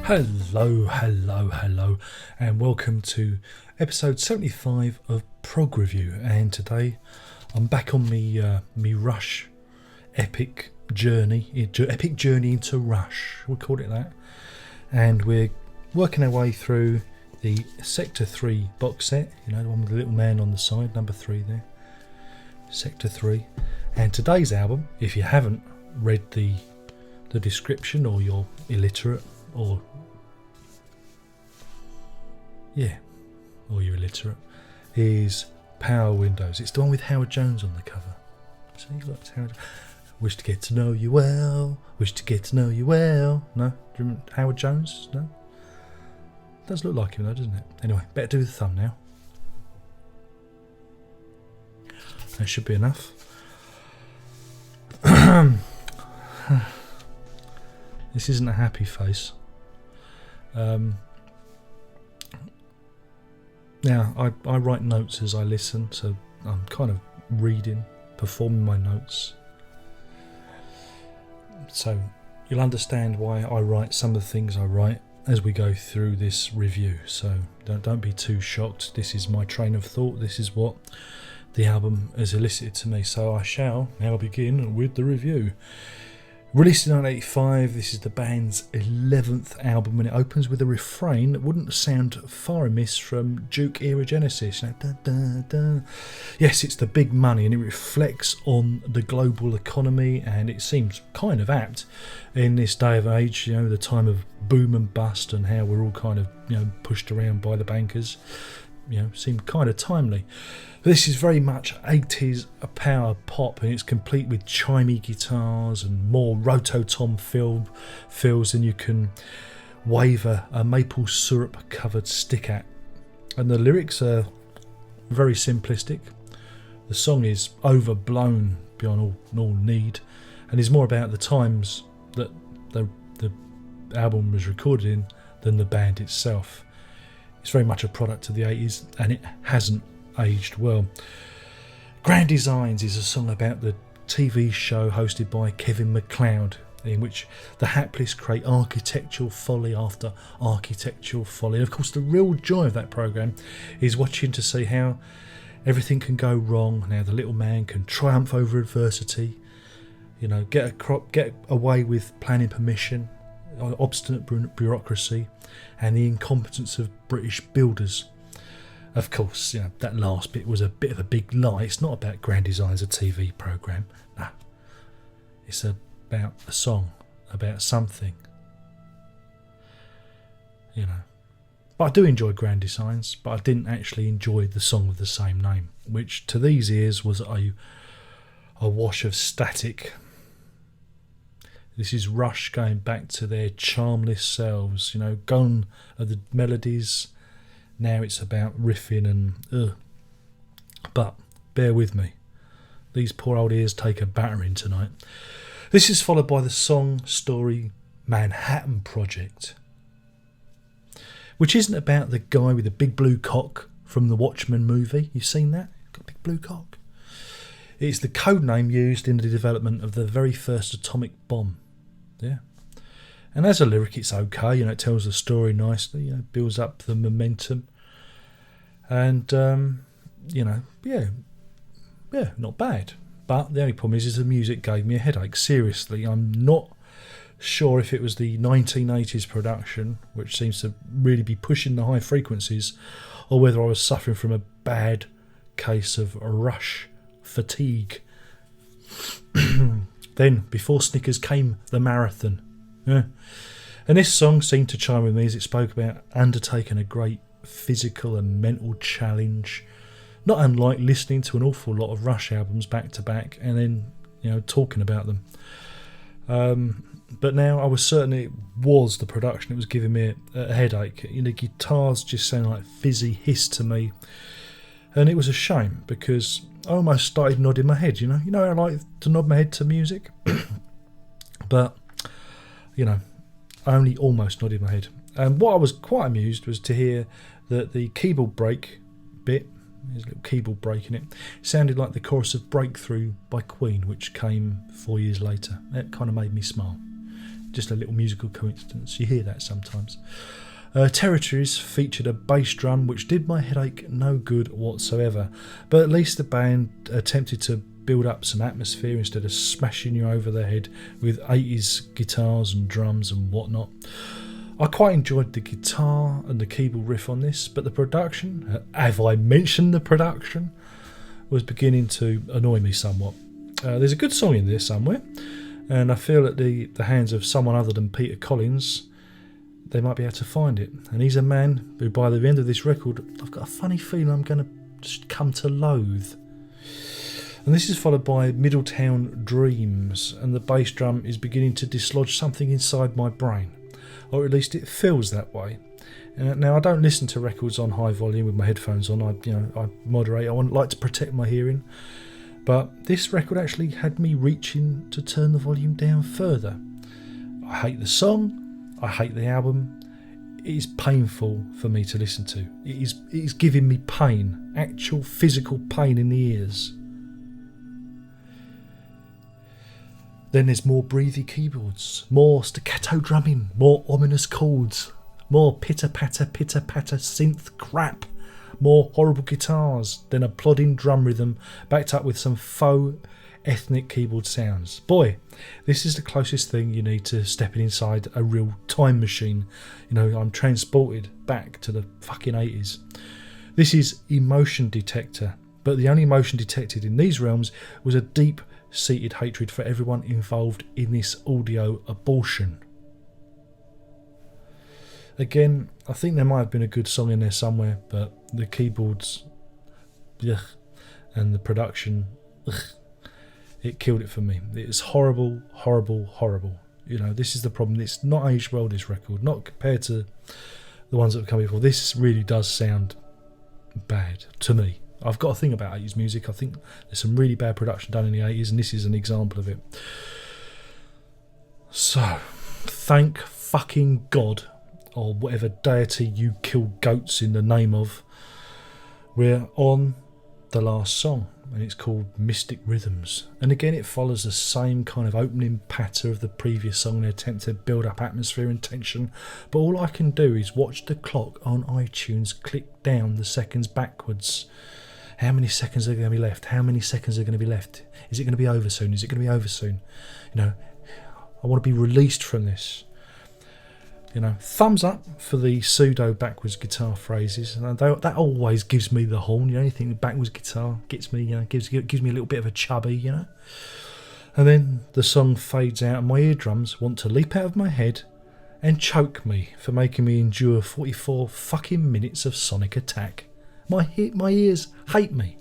Hello, and welcome to episode 75 of Prog Review. And today I'm back on me Rush epic journey into Rush. We'll call it that. And we're working our way through the Sector 3 box set. You know, the one with the little man on the side, number 3 there. Sector 3. And today's album, if you haven't read the description, or you're illiterate, or you're illiterate, is Power Windows. It's the one with Howard Jones on the cover. See, look, it's Howard. Wish to get to know you well. Wish to get to know you well. No? Do you remember Howard Jones? No? Does look like him though, doesn't it? Anyway, better do the thumbnail. That should be enough. This isn't a happy face. Now, I write notes as I listen, so I'm kind of reading, performing my notes. So you'll understand why I write some of the things I write as we go through this review. So don't be too shocked. This is my train of thought. This is what the album has elicited to me. So I shall now begin with the review. Released in 1985, this is the band's 11th album, and it opens with a refrain that wouldn't sound far amiss from Duke era Genesis. You know, da, da, da. Yes, it's the big money, and it reflects on the global economy, and it seems kind of apt in this day of age, you know, the time of boom and bust, and how we're all kind of, you know, pushed around by the bankers. You know, seemed kind of timely. This is very much 80s power pop, and it's complete with chimey guitars and more rototom fills than you can wave a maple syrup covered stick at. And the lyrics are very simplistic. The song is overblown beyond all need, and is more about the times that the album was recorded in than the band itself. It's very much a product of the 80s, and it hasn't aged well. Grand Designs is a song about the TV show hosted by Kevin MacLeod, in which the hapless create architectural folly after architectural folly. And of course, the real joy of that programme is watching to see how everything can go wrong, and how the little man can triumph over adversity, you know, get away with planning permission, obstinate bureaucracy, and the incompetence of British builders. Of course, you know, that last bit was a bit of a big lie. It's not about Grand Designs, a TV programme. No. It's about a song, about something. You know. But I do enjoy Grand Designs, but I didn't actually enjoy the song of the same name, which to these ears was a wash of static. This is Rush going back to their charmless selves, you know, gone are the melodies. Now it's about riffing and But bear with me. These poor old ears take a battering tonight. This is followed by the song story Manhattan Project, which isn't about the guy with the big blue cock from the Watchmen movie. You've seen that? Got a big blue cock. It's the code name used in the development of the very first atomic bomb. Yeah. And as a lyric, it's okay. You know, it tells the story nicely. You know, builds up the momentum. And, you know, yeah, not bad. But the only problem is the music gave me a headache. Seriously, I'm not sure if it was the 1980s production, which seems to really be pushing the high frequencies, or whether I was suffering from a bad case of Rush fatigue. Then, before Snickers came the marathon. Yeah. And this song seemed to chime with me as it spoke about undertaking a great physical and mental challenge, not unlike listening to an awful lot of Rush albums back to back and then, you know, talking about them. But now I was certain it was the production that was giving me a headache. You know, guitars just sound like fizzy hiss to me, and it was a shame because I almost started nodding my head. You know, I like to nod my head to music, but you know, I only almost nodded my head. And what I was quite amused was to hear that the keyboard break bit, there's a little keyboard break in it, sounded like the chorus of Breakthrough by Queen, which came 4 years later. It kind of made me smile. Just a little musical coincidence. You hear that sometimes. Territories featured a bass drum which did my headache no good whatsoever, but at least the band attempted to build up some atmosphere instead of smashing you over the head with 80s guitars and drums and whatnot. I quite enjoyed the guitar and the keyboard riff on this, but the production, have I mentioned the production, was beginning to annoy me somewhat. There's a good song in there somewhere, and I feel at the hands of someone other than Peter Collins, they might be able to find it. And he's a man who, by the end of this record, I've got a funny feeling I'm going to just come to loathe. And this is followed by Middletown Dreams, and the bass drum is beginning to dislodge something inside my brain, or at least it feels that way. Now, I don't listen to records on high volume with my headphones on. I moderate. I like to protect my hearing. But this record actually had me reaching to turn the volume down further. I hate the song. I hate the album. It is painful for me to listen to. It is giving me pain, actual physical pain in the ears. Then there's more breathy keyboards, more staccato drumming, more ominous chords, more pitter-patter synth crap, more horrible guitars, then a plodding drum rhythm backed up with some faux ethnic keyboard sounds. Boy, this is the closest thing you need to stepping inside a real time machine. I'm transported back to the fucking 80s. This is emotion detector, but the only emotion detected in these realms was a deep-seated hatred for everyone involved in this audio abortion. Again, I think there might have been a good song in there somewhere, but the keyboards, ugh, and the production, ugh, it killed it for me. It's horrible, horrible, horrible. This is the problem. It's not aged well, this record, not compared to the ones that have come before. This really does sound bad to me. I've got a thing about 80s music. I think there's some really bad production done in the 80s, and this is an example of it. So, thank fucking God, or whatever deity you kill goats in the name of, we're on the last song, and it's called Mystic Rhythms. And again, it follows the same kind of opening patter of the previous song in an attempt to build up atmosphere and tension, but all I can do is watch the clock on iTunes click down the seconds backwards. How many seconds are going to be left? How many seconds are going to be left? Is it going to be over soon? Is it going to be over soon? I want to be released from this. Thumbs up for the pseudo backwards guitar phrases. And that always gives me the horn. Anything with backwards guitar gets me. Gives me a little bit of a chubby. And then the song fades out, and my eardrums want to leap out of my head and choke me for making me endure 44 fucking minutes of sonic attack. My ears hate me.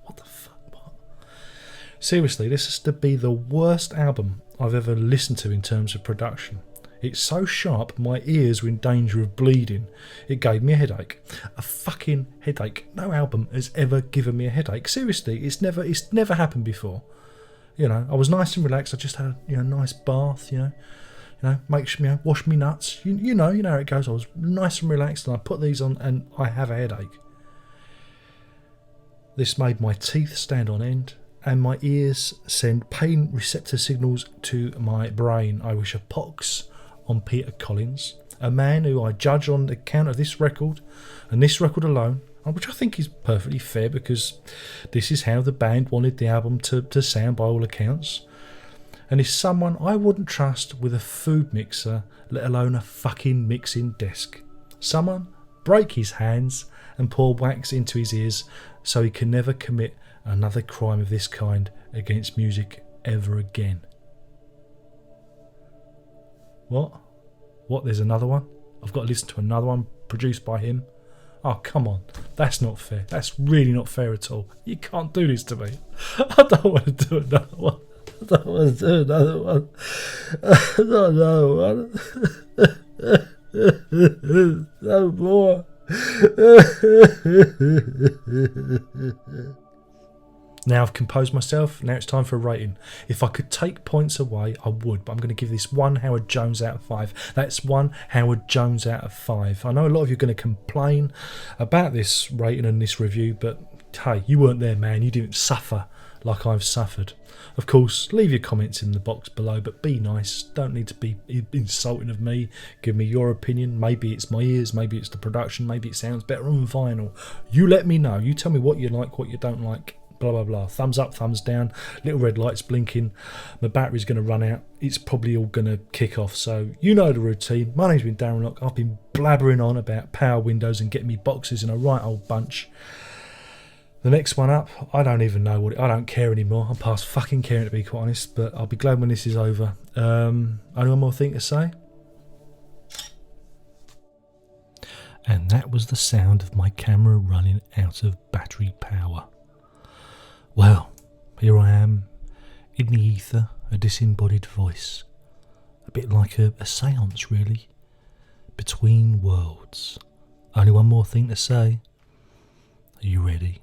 What the fuck? What? Seriously, this has to be the worst album I've ever listened to in terms of production. It's so sharp, my ears were in danger of bleeding. It gave me a headache. A fucking headache. No album has ever given me a headache. Seriously, it's never happened before. I was nice and relaxed. I just had a nice bath, wash me nuts. You know how it goes. I was nice and relaxed, and I put these on and I have a headache. This made my teeth stand on end, and my ears send pain receptor signals to my brain. I wish a pox on Peter Collins, a man who I judge on account of this record, and this record alone, which I think is perfectly fair because this is how the band wanted the album to sound by all accounts, and is someone I wouldn't trust with a food mixer, let alone a fucking mixing desk. Someone break his hands and pour wax into his ears so he can never commit another crime of this kind against music ever again. What? There's another one? I've got to listen to another one produced by him? Oh, come on. That's not fair. That's really not fair at all. You can't do this to me. I don't want to do another one. I don't want to do another one. No more. Now I've composed myself, now it's time for a rating. If I could take points away, I would, but I'm going to give this 1 Howard Jones out of 5. That's 1 Howard Jones out of 5. I know a lot of you are going to complain about this rating and this review, but hey, you weren't there, man. You didn't suffer like I've suffered. Of course, leave your comments in the box below, but be nice. Don't need to be insulting of me. Give me your opinion. Maybe it's my ears, maybe it's the production, maybe it sounds better on vinyl. You let me know. You tell me what you like, what you don't like. Blah blah blah. Thumbs up, thumbs down. Little red lights blinking. My battery's going to run out. It's probably all going to kick off. So you know the routine. My name's been Darren Lock. I've been blabbering on about power windows and getting me boxes in a right old bunch. The next one up, I don't even know what I don't care anymore. I'm past fucking caring, to be quite honest. But I'll be glad when this is over. Only one more thing to say. And that was the sound of my camera running out of battery power. Well, here I am, in the ether, a disembodied voice. A bit like a seance, really. Between worlds. Only one more thing to say. Are you ready?